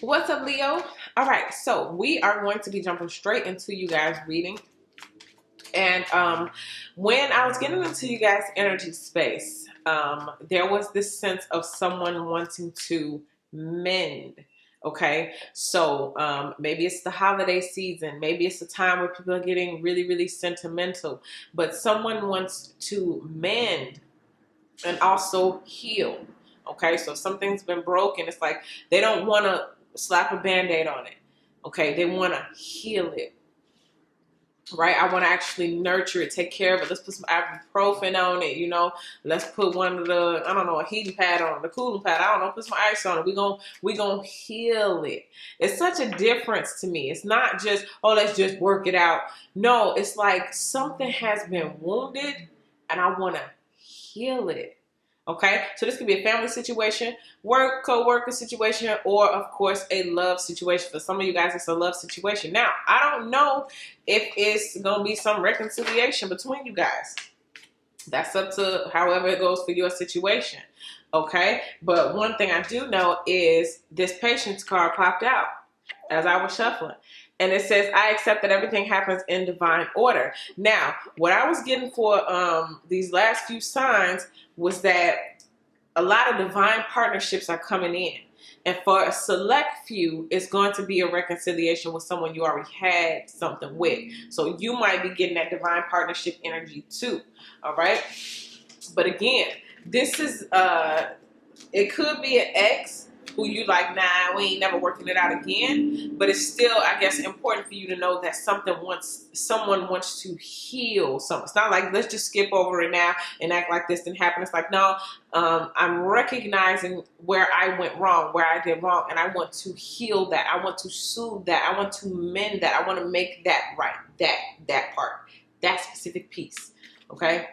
What's up, Leo? All right, so we are going to be jumping straight into you guys reading. And when I was getting into you guys' energy space, there was this sense of someone wanting to mend. Okay, so maybe it's the holiday season, maybe it's the time where people are getting really, really sentimental, but someone wants to mend and also heal. Okay, so if something's been broken, it's like they don't want to slap a band-aid on it. Okay, they want to heal it. Right, I want to actually nurture it, take care of it. Let's put some ibuprofen on it, you know. Let's put one of the, I don't know, a heating pad on it, the cooling pad. I don't know, put some ice on it. We gonna heal it. It's such a difference to me. It's not just, oh, let's just work it out. No, it's like something has been wounded, and I want to heal it. Okay, so this could be a family situation, work, co-worker situation, or of course a love situation. For some of you guys, it's a love situation. Now, I don't know if it's going to be some reconciliation between you guys. That's up to however it goes for your situation. Okay, but one thing I do know is this patience card popped out as I was shuffling. And it says, I accept that everything happens in divine order. Now, what I was getting for these last few signs was that a lot of divine partnerships are coming in. And for a select few, it's going to be a reconciliation with someone you already had something with. So you might be getting that divine partnership energy too. All right. But again, this is, it could be an ex who you like, nah, we ain't never working it out again. But it's still, I guess, important for you to know that someone wants to heal something. It's not like, let's just skip over it now and act like this didn't happen. It's like, no, I'm recognizing where I went wrong, where I did wrong, and I want to heal that. I want to soothe that. I want to mend that. I want to make that right, that part, that specific piece. Okay?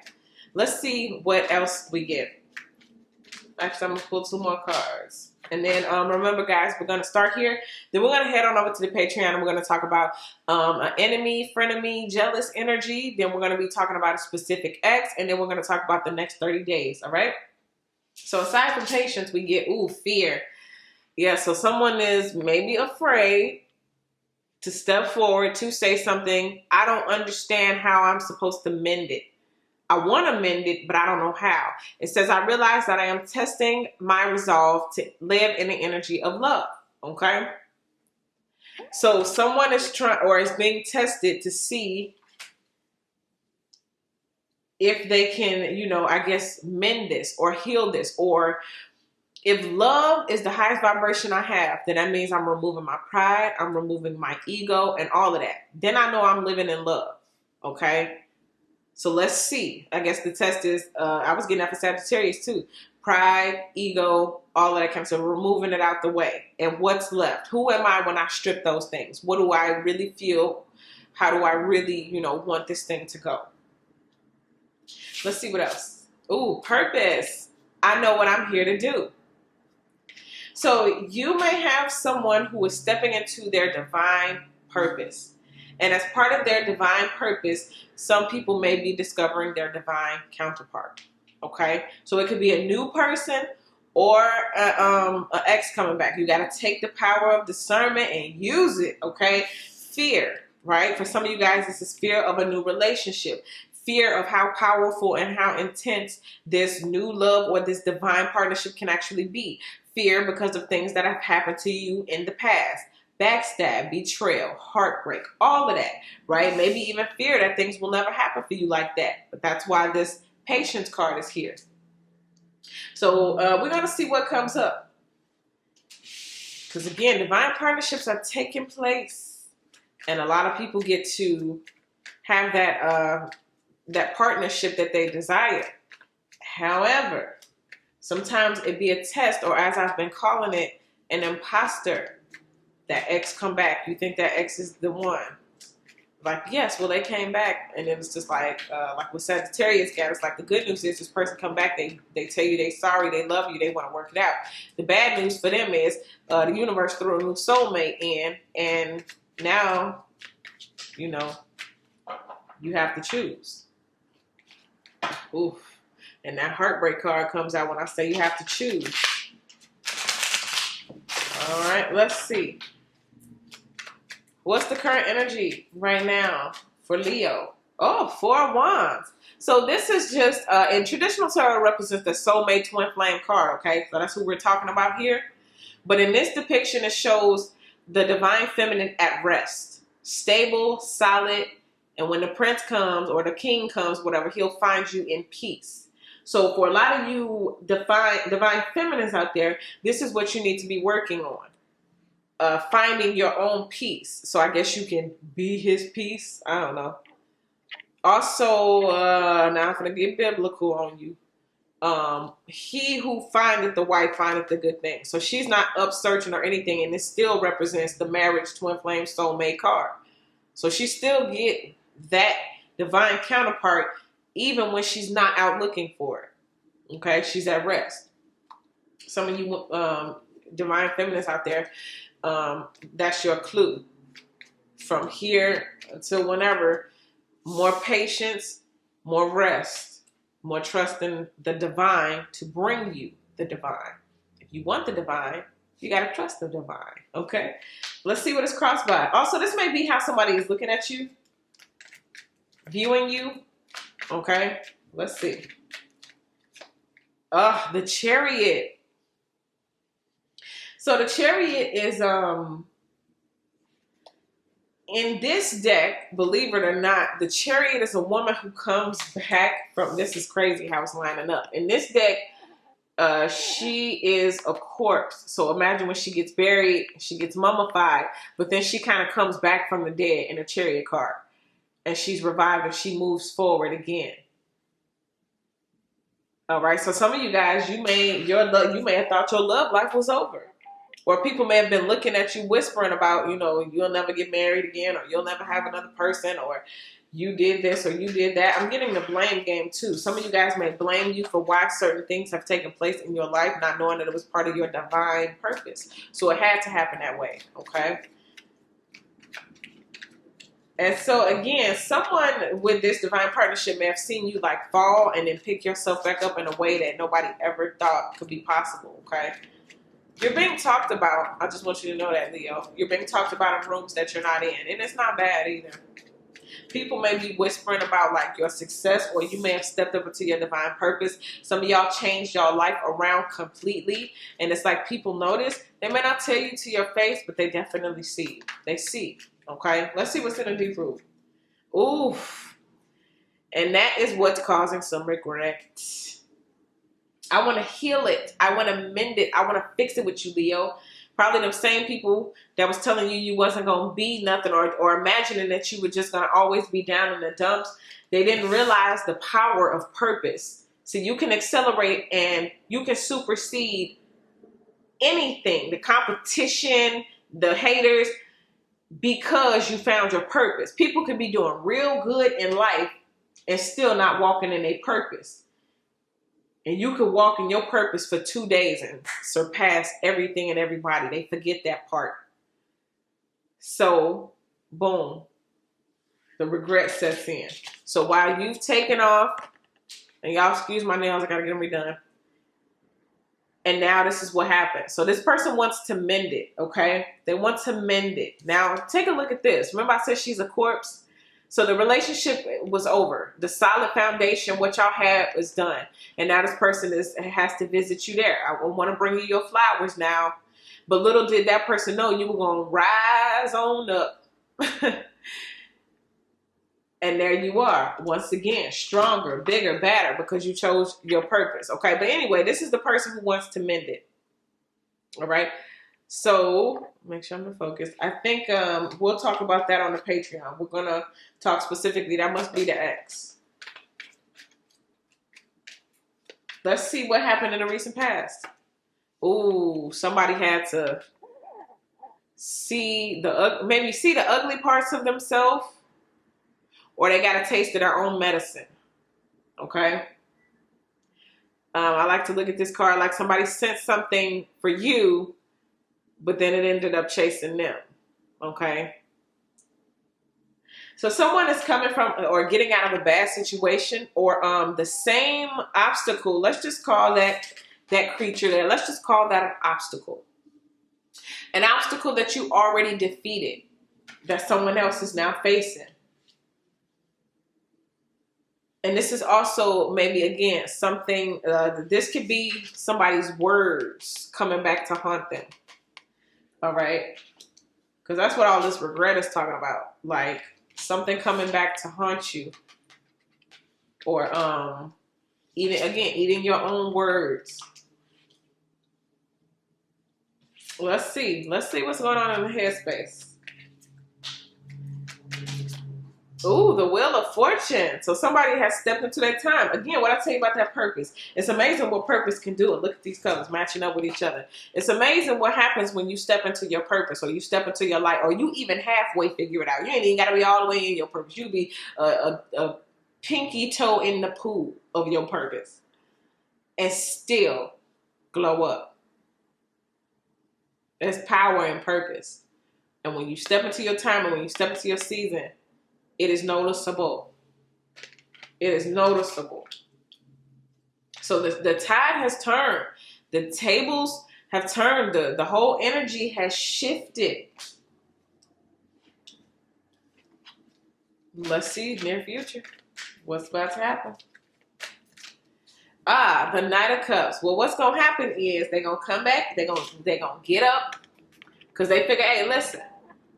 Let's see what else we get. Actually, I'm going to pull 2 more cards. And then remember, guys, we're going to start here. Then we're going to head on over to the Patreon, and we're going to talk about an enemy, frenemy, jealous energy. Then we're going to be talking about a specific ex, and then we're going to talk about the next 30 days, all right? So aside from patience, we get, fear. Yeah, so someone is maybe afraid to step forward, to say something. I don't understand how I'm supposed to mend it. I want to mend it, but I don't know how. It says, I realize that I am testing my resolve to live in the energy of love. Okay? So someone is trying, or is being tested to see if they can, I guess, mend this or heal this. Or if love is the highest vibration I have, then that means I'm removing my pride, I'm removing my ego, and all of that. Then I know I'm living in love. Okay? So let's see. I guess the test is, I was getting that for Sagittarius too. Pride, ego, all of that kind of stuff. Removing it out the way. And what's left? Who am I when I strip those things? What do I really feel? How do I really, want this thing to go? Let's see what else. Ooh, purpose. I know what I'm here to do. So you may have someone who is stepping into their divine purpose. And as part of their divine purpose, some people may be discovering their divine counterpart. Okay? So it could be a new person or an ex coming back. You got to take the power of discernment and use it. Okay? Fear, right? For some of you guys, this is fear of a new relationship. Fear of how powerful and how intense this new love or this divine partnership can actually be. Fear because of things that have happened to you in the past. Backstab, betrayal, heartbreak, all of that, right? Maybe even fear that things will never happen for you like that. But that's why this patience card is here. So we're going to see what comes up. Because again, divine partnerships are taking place. And a lot of people get to have that partnership that they desire. However, sometimes it be a test, or as I've been calling it, an imposter. That ex come back. You think that ex is the one. Like, yes, well, they came back. And it was just like with Sagittarius, guys, it's like the good news is this person come back. They tell you they sorry, they love you, they want to work it out. The bad news for them is the universe threw a new soulmate in. And now, you have to choose. Oof. And that heartbreak card comes out when I say you have to choose. All right, let's see. What's the current energy right now for Leo? Oh, 4 of Wands. So this is just, in traditional tarot represents the soulmate twin flame card, okay? So that's who we're talking about here. But in this depiction, it shows the divine feminine at rest. Stable, solid, and when the prince comes or the king comes, whatever, he'll find you in peace. So for a lot of you divine feminines out there, this is what you need to be working on. Finding your own peace. So I guess you can be his peace. I don't know. Also, now I'm going to get biblical on you. He who findeth the wife findeth the good thing. So she's not up searching or anything, and it still represents the marriage twin flame soulmate card. So she still get that divine counterpart even when she's not out looking for it. Okay, she's at rest. Some of you divine feminists out there, that's your clue. From here until whenever, more patience, more rest, more trust in the divine to bring you the divine. If you want the divine, you got to trust the divine. Okay, let's see what is crossed by. Also, this may be how somebody is looking at you, viewing you. Okay, let's see. The Chariot. So the Chariot is in this deck, believe it or not, the Chariot is a woman who comes back from, this is crazy how it's lining up. In this deck, she is a corpse. So imagine when she gets buried, she gets mummified, but then she kind of comes back from the dead in a Chariot card. And she's revived and she moves forward again. All right, so some of you guys, you may have thought your love life was over. Or people may have been looking at you whispering about, you'll never get married again, or you'll never have another person, or you did this or you did that. I'm getting the blame game too. Some of you guys may blame you for why certain things have taken place in your life, not knowing that it was part of your divine purpose. So it had to happen that way, okay? And so again, someone with this divine partnership may have seen you like fall and then pick yourself back up in a way that nobody ever thought could be possible, okay? You're being talked about. I just want you to know that, Leo. You're being talked about in rooms that you're not in. And it's not bad either. People may be whispering about like your success, or you may have stepped up into your divine purpose. Some of y'all changed your life around completely. And it's like people notice. They may not tell you to your face, but they definitely see. They see. Okay? Let's see what's in the deep root. Oof. And that is what's causing some regret. I want to heal it. I want to mend it. I want to fix it with you, Leo. Probably them same people that was telling you wasn't going to be nothing, or imagining that you were just going to always be down in the dumps. They didn't realize the power of purpose. So you can accelerate and you can supersede anything, the competition, the haters, because you found your purpose. People can be doing real good in life and still not walking in their purpose. And you could walk in your purpose for 2 days and surpass everything and everybody. They forget that part. So, boom, the regret sets in. So while you've taken off, and y'all excuse my nails, I gotta get them redone. And now this is what happened. So this person wants to mend it, okay? They want to mend it. Now, take a look at this. Remember I said she's a corpse? So the relationship was over. The solid foundation, what y'all had, is done. And now this person has to visit you there. I want to bring you your flowers now. But little did that person know you were going to rise on up. And there you are, once again, stronger, bigger, badder, because you chose your purpose. Okay, but anyway, this is the person who wants to mend it. All right. So make sure I'm focused. I think we'll talk about that on the Patreon. We're going to talk specifically. That must be the ex. Let's see what happened in the recent past. Ooh, somebody had to see maybe see the ugly parts of themselves, or they got a taste of their own medicine. Okay. I like to look at this card like somebody sent something for you, but then it ended up chasing them, okay? So someone is coming from or getting out of a bad situation, or the same obstacle. Let's just call that creature there. Let's just call that an obstacle. An obstacle that you already defeated, that someone else is now facing. And this is also maybe, again, something, this could be somebody's words coming back to haunt them. All right? Because that's what all this regret is talking about. Like, something coming back to haunt you. Or eating your own words. Let's see what's going on in the headspace. Ooh, the Wheel of Fortune. So somebody has stepped into their time. Again, what I tell you about that purpose. It's amazing what purpose can do. And look at these colors matching up with each other. It's amazing what happens when you step into your purpose, or you step into your light, or you even halfway figure it out. You ain't even got to be all the way in your purpose. You be a pinky toe in the pool of your purpose and still glow up. There's power in purpose. And when you step into your time, and when you step into your season, it is noticeable. It is noticeable. So the tide has turned. The tables have turned. The whole energy has shifted. Let's see, near future. What's about to happen? The Knight of Cups. Well, what's going to happen is they're going to come back. They're going to get up. Because they figure, hey, listen.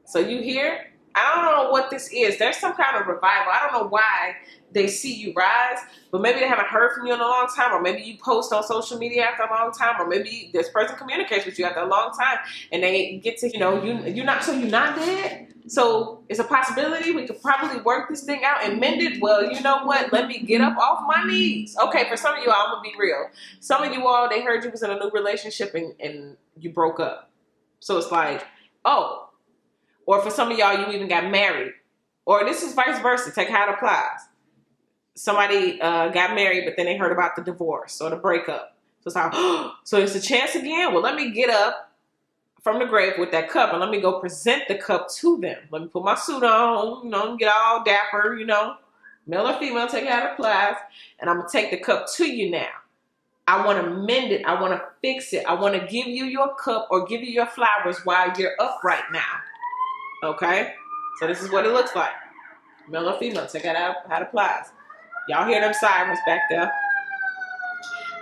So you here? I don't know what this is. There's some kind of revival. I don't know why they see you rise, but maybe they haven't heard from you in a long time, or maybe you post on social media after a long time, or maybe this person communicates with you after a long time, and they get to, you're not dead. So it's a possibility we could probably work this thing out and mend it. Well, you know what? Let me get up off my knees. Okay, for some of you all, I'm gonna be real. Some of you all, they heard you was in a new relationship and you broke up. So it's like, oh. Or for some of y'all, you even got married. Or this is vice versa. Take how it applies. Somebody got married, but then they heard about the divorce or the breakup. So it's like, so it's a chance again? Well, let me get up from the grave with that cup and let me go present the cup to them. Let me put my suit on, get all dapper, male or female, take how it applies. And I'm going to take the cup to you now. I want to mend it. I want to fix it. I want to give you your cup or give you your flowers while you're up right now. Okay, so this is what it looks like. Male or female, check out how it applies. Y'all hear them sirens back there.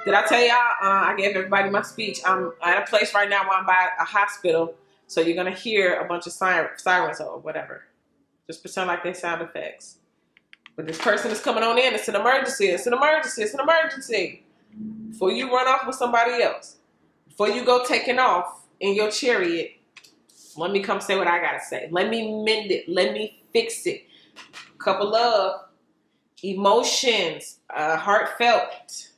Did I tell y'all, I gave everybody my speech. I'm at a place right now where I'm by a hospital, so you're going to hear a bunch of sirens or whatever. Just pretend like they sound effects. But this person is coming on in. It's an emergency. It's an emergency. It's an emergency. Before you run off with somebody else, before you go taking off in your chariot, let me come say what I gotta say. Let me mend it. Let me fix it. Cup of love, emotions, heartfelt.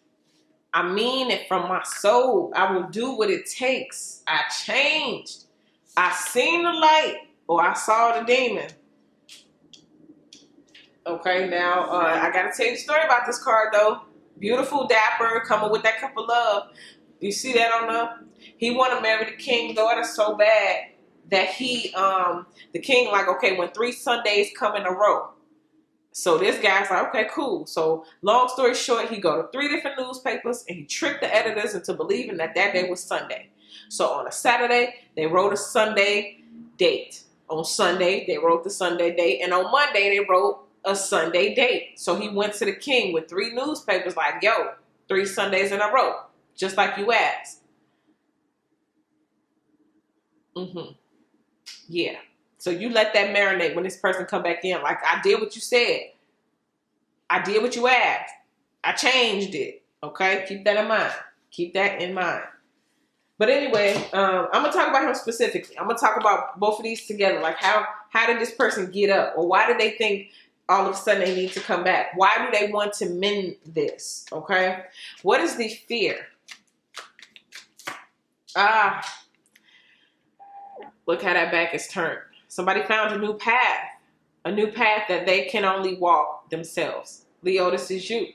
I mean it from my soul. I will do what it takes. I changed. I seen the light, or I saw the demon. Okay, now I gotta tell you the story about this card though. Beautiful, dapper, coming with that cup of love. You see that on he want to marry the king's daughter so bad that the king like, okay, when 3 Sundays come in a row. So this guy's like, okay, cool. So long story short, he go to 3 different newspapers and he tricked the editors into believing that day was Sunday. So on a Saturday, they wrote a Sunday date. On Sunday, they wrote the Sunday date. And on Monday, they wrote a Sunday date. So he went to the king with 3 newspapers like, yo, 3 Sundays in a row, just like you asked. Yeah. So you let that marinate when this person come back in. Like, I did what you said. I did what you asked. I changed it. Okay? Keep that in mind. Keep that in mind. But anyway, I'm going to talk about him specifically. I'm going to talk about both of these together. Like, how did this person get up? Or why did they think all of a sudden they need to come back? Why do they want to mend this? Okay? What is the fear? Look how that back is turned. Somebody found a new path that they can only walk themselves. Leo, this is you.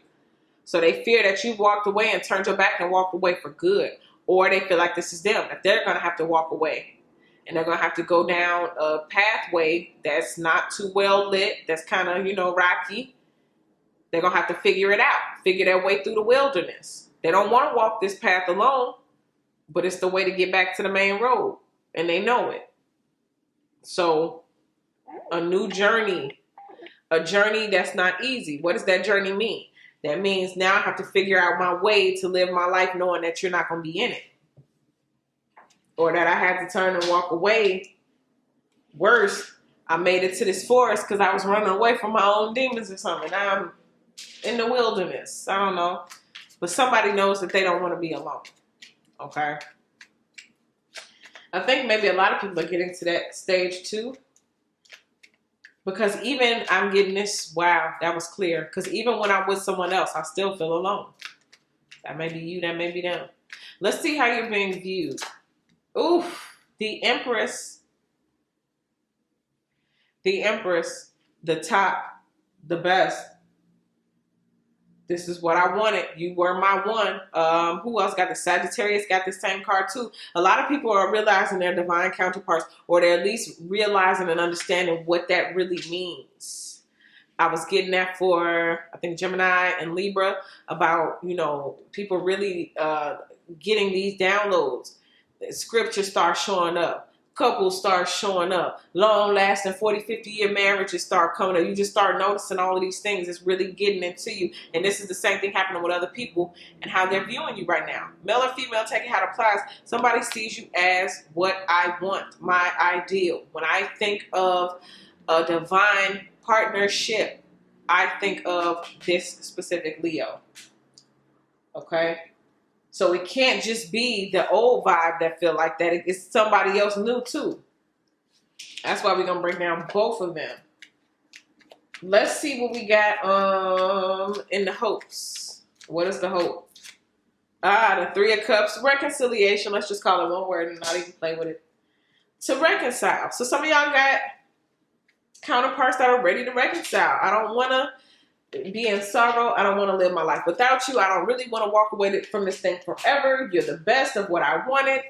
So they fear that you walked away and turned your back and walked away for good. Or they feel like this is them, that they're going to have to walk away. And they're going to have to go down a pathway that's not too well lit, that's kind of, rocky. They're going to have to figure it out, figure their way through the wilderness. They don't want to walk this path alone, but it's the way to get back to the main road. and they know it. So a new journey, a journey that's not easy. What does that journey mean? That means now I have to figure out my way to live my life knowing that you're not going to be in it. Or that I had to turn and walk away. Worse, I made it to this forest because I was running away from my own demons or something. Now I'm in the wilderness. I don't know. But somebody knows that they don't want to be alone. Okay? I think maybe a lot of people are getting to that stage too. Because even I'm getting this, wow, that was clear. Because even when I'm with someone else, I still feel alone. That may be you, that may be them. Let's see how you're being viewed. Oof, the Empress, the top, the best. This is what I wanted. You were my one. Who else got the Sagittarius? Got the same card too. A lot of people are realizing their divine counterparts, or they're at least realizing and understanding what that really means. I was getting that for, I think, Gemini and Libra about, people really getting these downloads. Scripture starts showing up. Couples start showing up. Long-lasting 40, 50-year marriages start coming up. You just start noticing all of these things. It's really getting into you. And this is the same thing happening with other people and how they're viewing you right now. Male or female, take it how it applies. Somebody sees you as what I want, my ideal. When I think of a divine partnership, I think of this specific Leo. Okay? So it can't just be the old vibe that feel like that. It's somebody else new too. That's why we're going to break down both of them. Let's see what we got in the hopes. What is the hope? The Three of Cups. Reconciliation. Let's just call it one word and not even play with it. To reconcile. So some of y'all got counterparts that are ready to reconcile. I don't want to be in sorrow. I don't want to live my life without you. I don't really want to walk away from this thing forever. You're the best of what I wanted.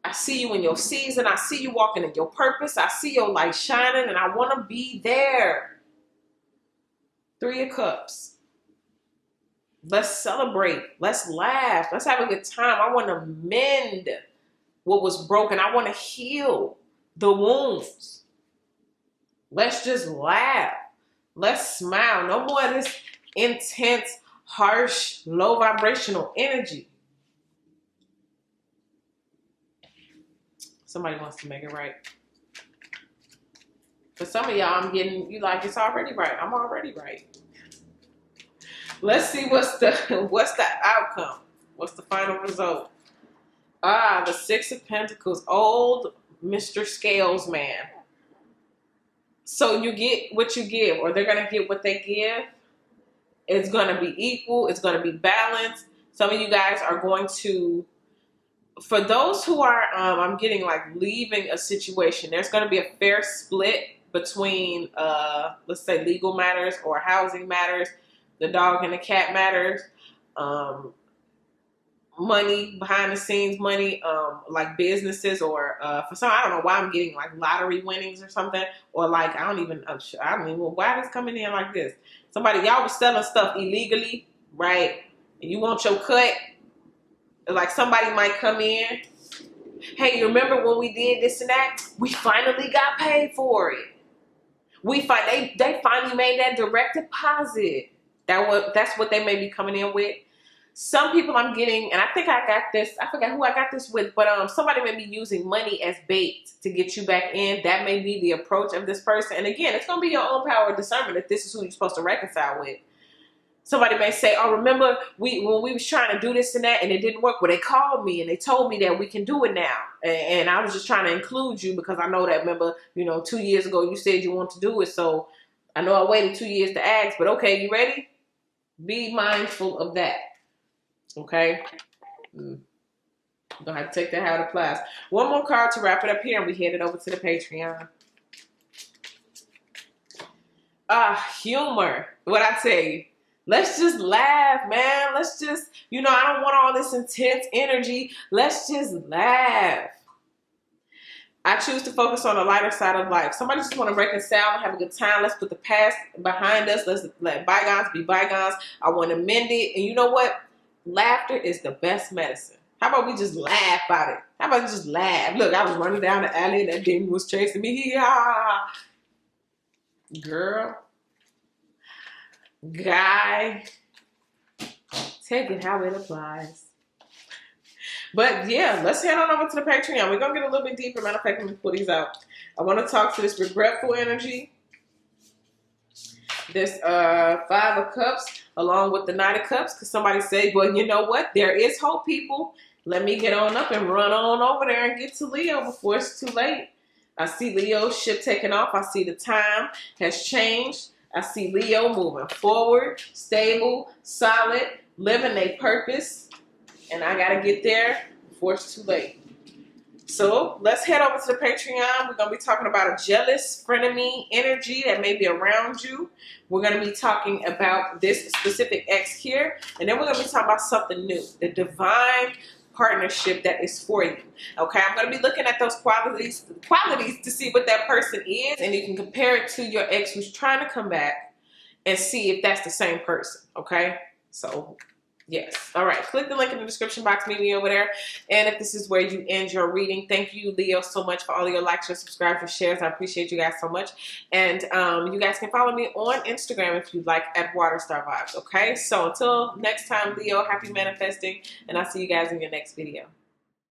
I see you in your season. I see you walking in your purpose. I see your light shining, and I want to be there. Three of Cups. Let's celebrate. Let's laugh. Let's have a good time. I want to mend what was broken. I want to heal the wounds. Let's just laugh. Let's smile. No more of this intense, harsh, low vibrational energy. Somebody wants to make it right. For some of y'all, I'm getting, you like, it's already right. I'm already right. Let's see what's the outcome. What's the final result? The Six of Pentacles. Old Mr. Scales man. So you get what you give, or they're going to get what they give. It's going to be equal. It's going to be balanced. Some of you guys are going to, for those who are, I'm getting like leaving a situation, there's going to be a fair split between, let's say, legal matters or housing matters, the dog and the cat matters, money, behind the scenes money, like businesses, or for some, I don't know why I'm getting like lottery winnings or something, or like I don't even well, why is coming in like this? Somebody, y'all was selling stuff illegally, right? And you want your cut. Like somebody might come in, hey, you remember when we did this and that? We finally got paid for it. They finally made that direct deposit. That's what they may be coming in with. Some people I'm getting, and I think I got this, I forgot who I got this with, but somebody may be using money as bait to get you back in. That may be the approach of this person. And again, it's going to be your own power of discernment if this is who you're supposed to reconcile with. Somebody may say, oh, remember when we was trying to do this and that and it didn't work? Well, they called me and they told me that we can do it now. And I was just trying to include you because I know that, remember, 2 years ago you said you want to do it. So I know I waited 2 years to ask, but okay, you ready? Be mindful of that. Okay? I'm going to have to take that how it applies. One more card to wrap it up here and we headed over to the Patreon. Humor. What I tell you. Let's just laugh, man. Let's just, I don't want all this intense energy. Let's just laugh. I choose to focus on the lighter side of life. Somebody just want to reconcile and have a good time. Let's put the past behind us. Let's let bygones be bygones. I want to mend it. And you know what? Laughter is the best medicine. How about we just laugh about it? How about just laugh? Look, I was running down the alley and that demon was chasing me. Girl, guy, take it how it applies. But yeah, let's head on over to the Patreon. We're going to get a little bit deeper. Matter of fact, let me pull these out. I want to talk to this regretful energy. This Five of Cups along with the Knight of Cups. Because somebody said, well, you know what? There is hope, people. Let me get on up and run on over there and get to Leo before it's too late. I see Leo's ship taking off. I see the time has changed. I see Leo moving forward, stable, solid, living a purpose. And I got to get there before it's too late. So let's head over to the Patreon. We're going to be talking about a jealous frenemy energy that may be around you. We're going to be talking about this specific ex here. And then we're going to be talking about something new, the divine partnership that is for you. Okay, I'm going to be looking at those qualities to see what that person is. And you can compare it to your ex who's trying to come back and see if that's the same person. Okay, so yes. All right. Click the link in the description box. Meet me over there. And if this is where you end your reading, thank you, Leo, so much for all of your likes, your subscribes, your shares. I appreciate you guys so much. And you guys can follow me on Instagram if you'd like at Waterstar Vibes. Okay. So until next time, Leo, happy manifesting. And I'll see you guys in your next video.